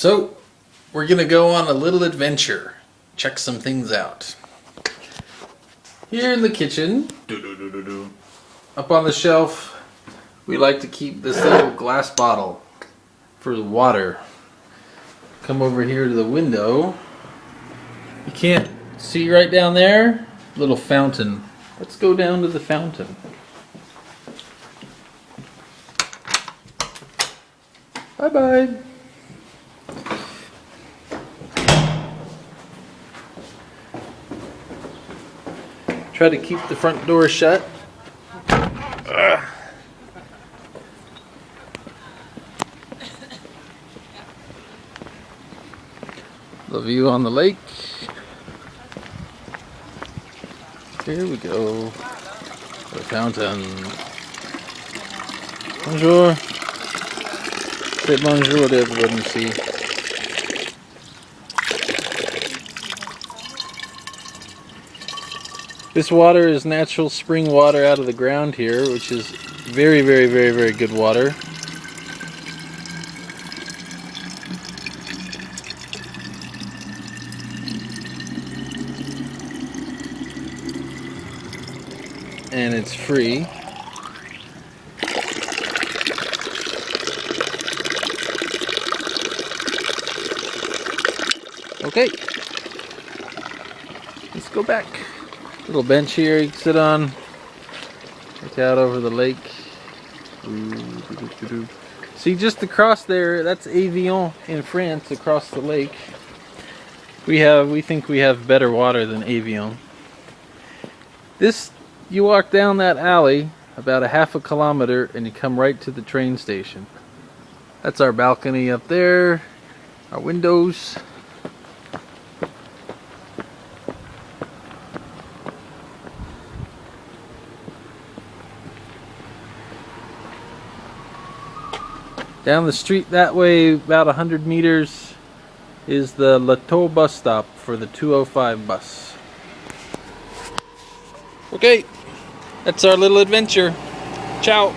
So, we're gonna go on a little adventure. Check some things out. Here in the kitchen, up on the shelf, we like to keep this little glass bottle for the water. Come over here to the window. You can't see right down there? Little fountain. Let's go down to the fountain. Bye-bye. Try to keep the front door shut. The view on the lake. Here we go. The fountain. Bonjour. Say bonjour to everyone you see. This water is natural spring water out of the ground here, which is very, very, very, very good water. And it's free. Okay, let's go back. Little bench here you can sit on. Look out over the lake. See, just across there, that's Evian in France, across the lake. We think we have better water than Evian. This, you walk down that alley about a half a kilometer and you come right to the train station. That's our balcony up there, our windows. Down the street that way, about 100 meters, is the Lateau bus stop for the 205 bus. Okay, that's our little adventure. Ciao.